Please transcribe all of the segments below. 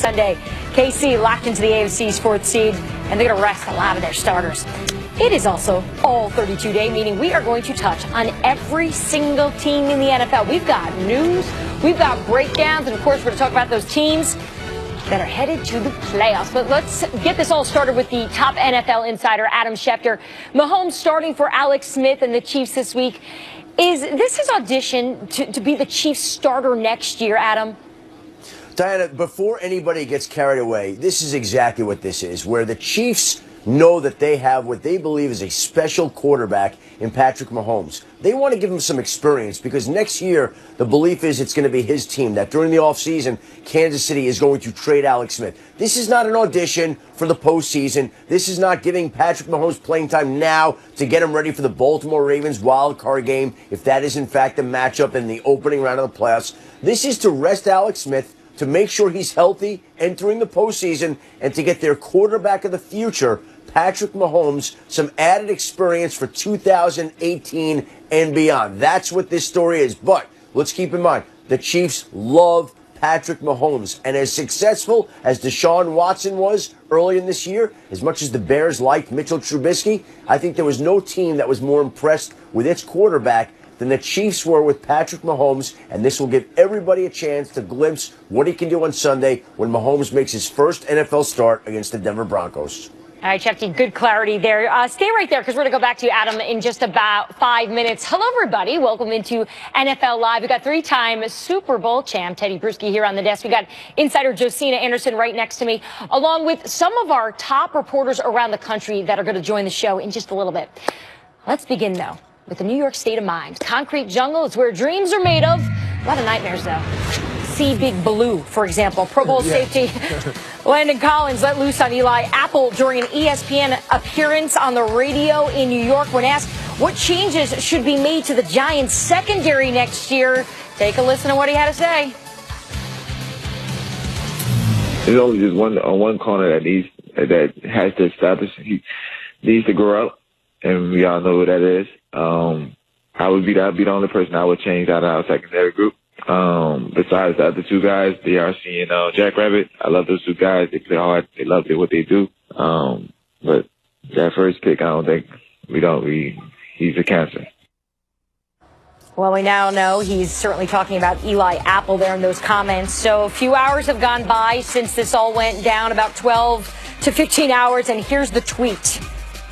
Sunday. KC locked into the AFC's 4th seed, and they're going to rest a lot of their starters. It is also all 32-day, meaning we are going to touch on every single team in the NFL. We've got news, we've got breakdowns, and of course we're going to talk about those teams that are headed to the playoffs. But let's get this all started with the top NFL insider, Adam Schefter. Mahomes starting for Alex Smith and the Chiefs this week. Is this his audition to be the Chiefs starter next year, Adam? Diana, before anybody gets carried away, this is exactly what this is, where the Chiefs know that they have what they believe is a special quarterback in Patrick Mahomes. They want to give him some experience because next year the belief is it's going to be his team, that during the offseason, Kansas City is going to trade Alex Smith. This is not an audition for the postseason. This is not giving Patrick Mahomes playing time now to get him ready for the Baltimore Ravens wild card game, if that is in fact a matchup in the opening round of the playoffs. This is to rest Alex Smith, to make sure he's healthy entering the postseason, and to get their quarterback of the future, Patrick Mahomes, some added experience for 2018 and beyond. That's what this story is. But let's keep in mind, the Chiefs love Patrick Mahomes. And as successful as Deshaun Watson was early in this year, as much as the Bears liked Mitchell Trubisky, I think there was no team that was more impressed with its quarterback than the Chiefs were with Patrick Mahomes, and this will give everybody a chance to glimpse what he can do on Sunday when Mahomes makes his first NFL start against the Denver Broncos. All right, Shefty, good clarity there. Stay right there because we're going to go back to you, Adam, in just about 5 minutes. Hello, everybody. Welcome into NFL Live. We got three-time Super Bowl champ Teddy Bruschi here on the desk. We got insider Josina Anderson right next to me, along with some of our top reporters around the country that are going to join the show in just a little bit. Let's begin, though, with the New York state of mind. Concrete jungle is where dreams are made of. A lot of nightmares, though. See Big Blue, for example. Pro Bowl safety Landon Collins let loose on Eli Apple during an ESPN appearance on the radio in New York. When asked what changes should be made to the Giants' secondary next year, take a listen to what he had to say. There's only just one corner that has to establish. He needs to grow up, and we all know who that is. I would be the only person I would change out of our secondary group. Besides the other two guys, DRC and Jackrabbit, I love those two guys. They play hard. They love what they do. But that first pick, I don't think he's a cancer. Well, we now know he's certainly talking about Eli Apple there in those comments. So a few hours have gone by since this all went down, about 12 to 15 hours, and here's the tweet.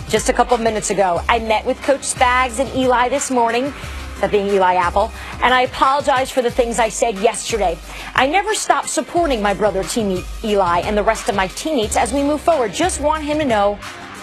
Just a couple of minutes ago, I met with Coach Spags and Eli this morning, that being Eli Apple, and I apologize for the things I said yesterday. I never stopped supporting my brother teammate Eli and the rest of my teammates as we move forward. Just want him to know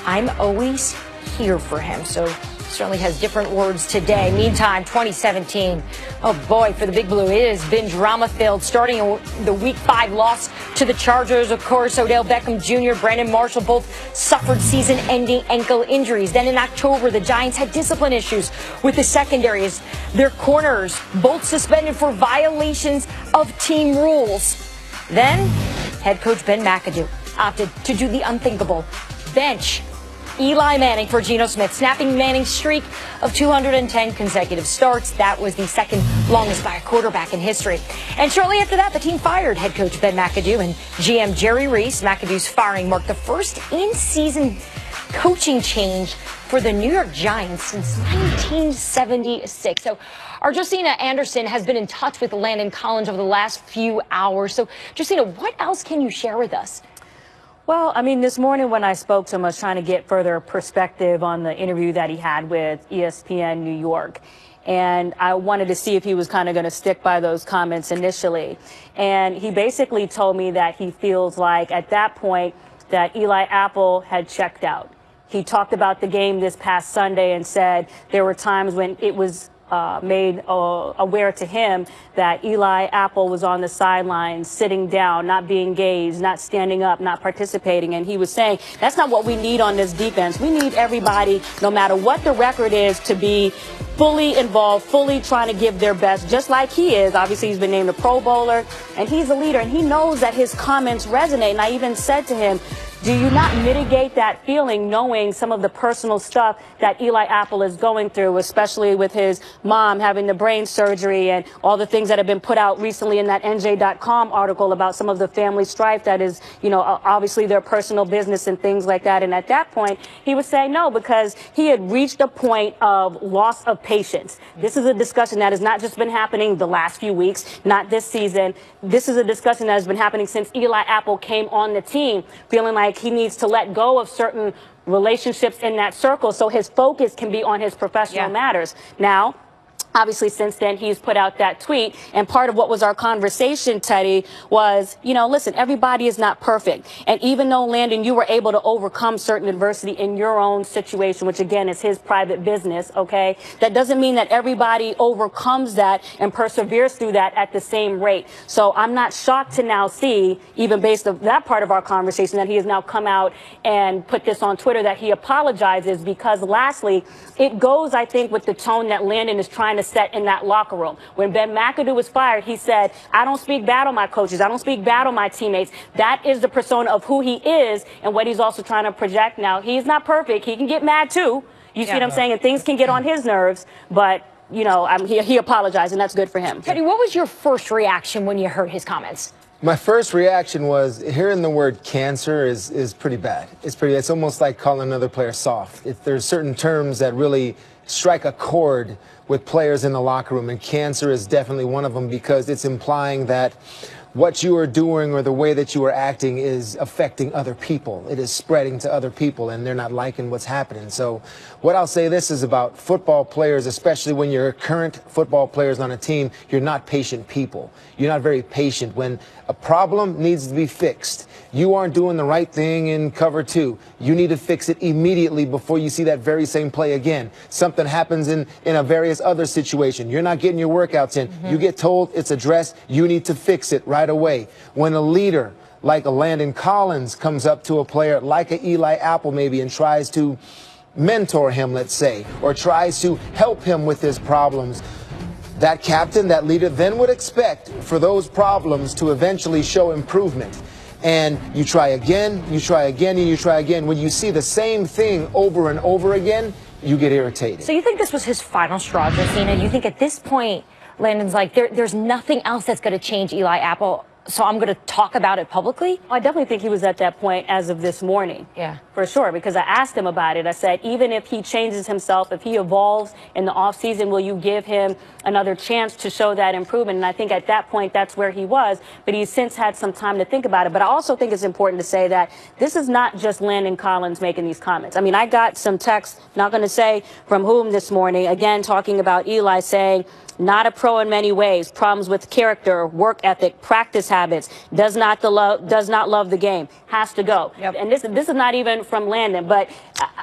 I'm always here for him. So certainly has different words today. Meantime, 2017. Oh boy, for the Big Blue, it has been drama-filled. Starting in the Week 5 loss to the Chargers, of course, Odell Beckham Jr., Brandon Marshall both suffered season-ending ankle injuries. Then in October, the Giants had discipline issues with the secondary as their corners both suspended for violations of team rules. Then head coach Ben McAdoo opted to do the unthinkable: bench Eli Manning for Geno Smith, snapping Manning's streak of 210 consecutive starts. That was the second longest by a quarterback in history. And shortly after that, the team fired head coach Ben McAdoo and GM Jerry Reese. McAdoo's firing marked the first in-season coaching change for the New York Giants since 1976. So our Josina Anderson has been in touch with Landon Collins over the last few hours. So Josina, what else can you share with us? Well, I mean, this morning when I spoke to him, I was trying to get further perspective on the interview that he had with ESPN New York. And I wanted to see if he was kind of going to stick by those comments initially. And he basically told me that he feels like at that point that Eli Apple had checked out. He talked about the game this past Sunday and said there were times when it was made aware to him that Eli Apple was on the sidelines, sitting down, not being engaged, not standing up, not participating. And he was saying, that's not what we need on this defense. We need everybody, no matter what the record is, to be fully involved, fully trying to give their best, just like he is. Obviously, he's been named a Pro Bowler, and he's a leader, and he knows that his comments resonate. And I even said to him, do you not mitigate that feeling knowing some of the personal stuff that Eli Apple is going through, especially with his mom having the brain surgery and all the things that have been put out recently in that NJ.com article about some of the family strife that is, you know, obviously their personal business and things like that. And at that point, he was saying no, because he had reached a point of loss of patience. This is a discussion that has not just been happening the last few weeks, not this season. This is a discussion that has been happening since Eli Apple came on the team, feeling like he needs to let go of certain relationships in that circle so his focus can be on his professional matters. Now, obviously, since then, he's put out that tweet. And part of what was our conversation, Teddy, was, you know, listen, everybody is not perfect. And even though, Landon, you were able to overcome certain adversity in your own situation, which, again, is his private business, okay, that doesn't mean that everybody overcomes that and perseveres through that at the same rate. So I'm not shocked to now see, even based on that part of our conversation, that he has now come out and put this on Twitter, that he apologizes, because, lastly, it goes, I think, with the tone that Landon is trying to set in that locker room. When Ben McAdoo was fired, he said, I don't speak bad on my coaches. I don't speak bad on my teammates. That is the persona of who he is and what he's also trying to project now. He's not perfect. He can get mad, too. You see what I'm saying? And things can get on his nerves. But, you know, he apologized, and that's good for him. Teddy, what was your first reaction when you heard his comments? My first reaction was hearing the word cancer is pretty bad. It's almost like calling another player soft. There's certain terms that really strike a chord with players in the locker room, and cancer is definitely one of them, because it's implying that what you are doing or the way that you are acting is affecting other people. It is spreading to other people, and they're not liking what's happening. So what I'll say this is about football players, especially when you're current football players on a team, you're not patient people. You're not very patient. When a problem needs to be fixed, you aren't doing the right thing in cover two, you need to fix it immediately before you see that very same play again. Something happens in a various other situation. You're not getting your workouts in. You get told it's addressed. You need to fix it right away. When a leader like a Landon Collins comes up to a player like a Eli Apple maybe and tries to mentor him, let's say, or tries to help him with his problems, that captain, that leader, then would expect for those problems to eventually show improvement. And you try again, you try again, and you try again. When you see the same thing over and over again, you get irritated. So you think this was his final straw, Josina? You think at this point, Landon's like, there's nothing else that's going to change Eli Apple, so I'm going to talk about it publicly? I definitely think he was at that point as of this morning. Yeah. For sure, because I asked him about it. I said, even if he changes himself, if he evolves in the offseason, will you give him another chance to show that improvement? And I think at that point, that's where he was. But he's since had some time to think about it. But I also think it's important to say that this is not just Landon Collins making these comments. I mean, I got some text, not going to say from whom this morning, again, talking about Eli saying, not a pro in many ways, problems with character, work ethic, practice habits, does not love the game, has to go. Yep. And this is not even from Landon, but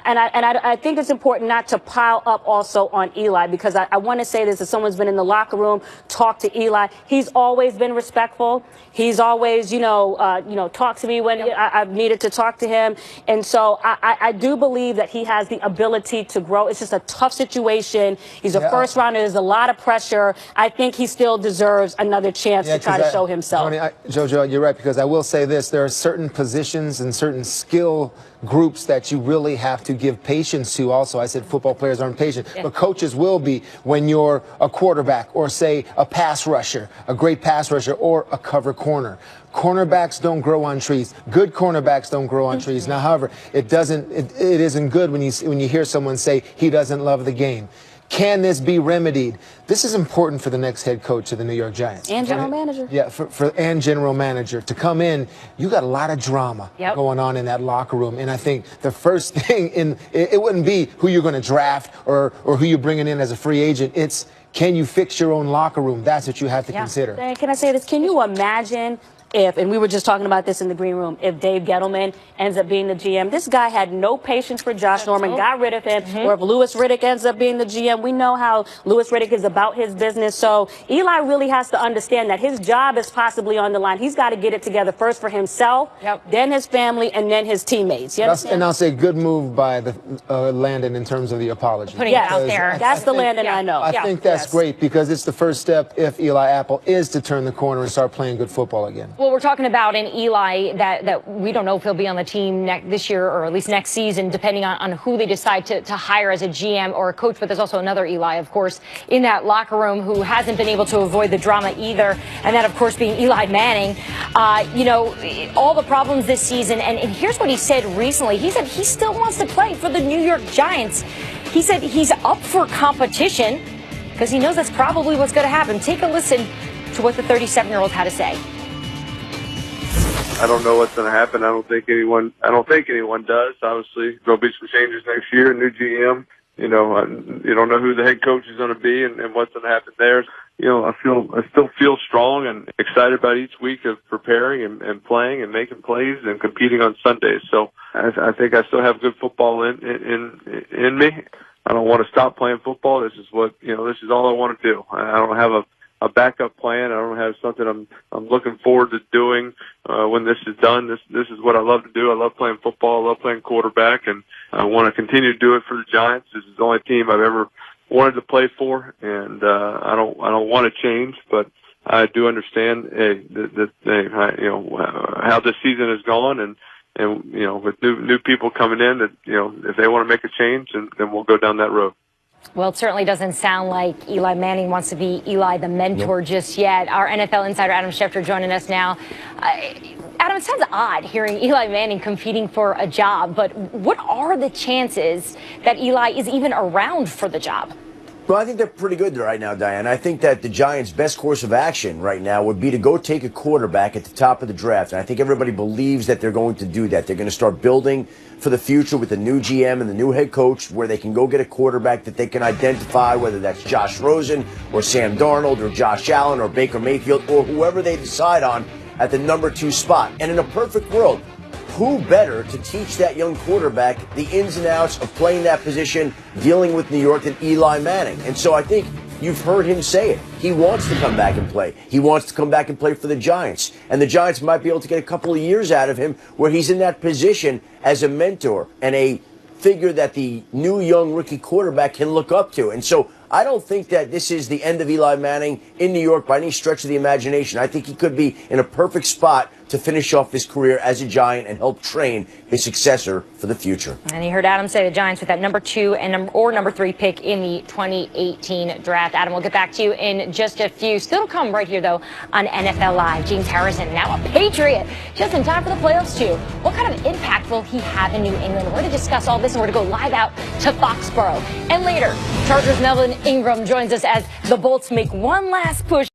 I think it's important not to pile up also on Eli, because I want to say this, as someone's been in the locker room, talked to Eli, he's always been respectful. He's always, talked to me when I've needed to talk to him. And so I do believe that he has the ability to grow. It's just a tough situation. He's a first rounder. There's a lot of pressure. I think he still deserves another chance to try to show himself. Jojo, you're right, because I will say this. There are certain positions and certain skill groups that you really have to give patience to also. I said football players aren't patient, but coaches will be when you're a quarterback or, say, a pass rusher, a great pass rusher, or a cover corner. Cornerbacks don't grow on trees. Good cornerbacks don't grow on trees. Now, however, it isn't good when you hear someone say he doesn't love the game. Can this be remedied? This is important for the next head coach of the New York Giants. And general manager. Yeah, and general manager. To come in, you got a lot of drama going on in that locker room. And I think the first thing, it wouldn't be who you're going to draft or who you're bringing in as a free agent. It's, can you fix your own locker room? That's what you have to consider. Can I say this? Can you imagine if, and we were just talking about this in the green room, if Dave Gettleman ends up being the GM? This guy had no patience for Josh Norman, got rid of him. Or if Louis Riddick ends up being the GM, we know how Louis Riddick is about his business. So Eli really has to understand that his job is possibly on the line. He's got to get it together first for himself, then his family, and then his teammates. You understand? And I'll say good move by the Landon in terms of the apology. Putting it out there. That's the Landon I know. I think that's great, because it's the first step if Eli Apple is to turn the corner and start playing good football again. Well, we're talking about an Eli that we don't know if he'll be on the team this year or at least next season, depending on who they decide to hire as a GM or a coach. But there's also another Eli, of course, in that locker room who hasn't been able to avoid the drama either. And that, of course, being Eli Manning. All the problems this season. And here's what he said recently. He said he still wants to play for the New York Giants. He said he's up for competition because he knows that's probably what's going to happen. Take a listen to what the 37-year-old had to say. I don't know what's going to happen. I don't think anyone does. Obviously, there'll be some changes next year. New GM. You don't know who the head coach is going to be and what's going to happen there. I still feel strong and excited about each week of preparing and playing and making plays and competing on Sundays. So I think I still have good football in me. I don't want to stop playing football. This is all I want to do. I don't have a backup plan. I don't have something I'm looking forward to doing when this is done. This is what I love to do. I love playing football. I love playing quarterback, and I want to continue to do it for the Giants. This is the only team I've ever wanted to play for, and I don't want to change, but I do understand how this season has gone, and with new people coming in, that if they want to make a change, then we'll go down that road. Well, it certainly doesn't sound like Eli Manning wants to be Eli the mentor just yet. Our NFL insider Adam Schefter joining us now. Adam, it sounds odd hearing Eli Manning competing for a job, but what are the chances that Eli is even around for the job? Well, I think they're pretty good right now, Diane. I think that the Giants' best course of action right now would be to go take a quarterback at the top of the draft. And I think everybody believes that they're going to do that. They're going to start building for the future with the new GM and the new head coach, where they can go get a quarterback that they can identify, whether that's Josh Rosen or Sam Darnold or Josh Allen or Baker Mayfield or whoever they decide on at the number 2 spot. And in a perfect world, who better to teach that young quarterback the ins and outs of playing that position, dealing with New York, than Eli Manning? And so I think you've heard him say it. He wants to come back and play. He wants to come back and play for the Giants. And the Giants might be able to get a couple of years out of him where he's in that position as a mentor and a figure that the new young rookie quarterback can look up to. And so I don't think that this is the end of Eli Manning in New York by any stretch of the imagination. I think he could be in a perfect spot to finish off his career as a Giant and help train his successor for the future. And you heard Adam say the Giants with that number 2 or number 3 pick in the 2018 draft. Adam, we'll get back to you in just a few. Still to come right here, though, on NFL Live. James Harrison, now a Patriot, just in time for the playoffs, too. What kind of impact will he have in New England? We're going to discuss all this, and we're going to go live out to Foxborough. And later, Chargers' Melvin Ingram joins us as the Bolts make one last push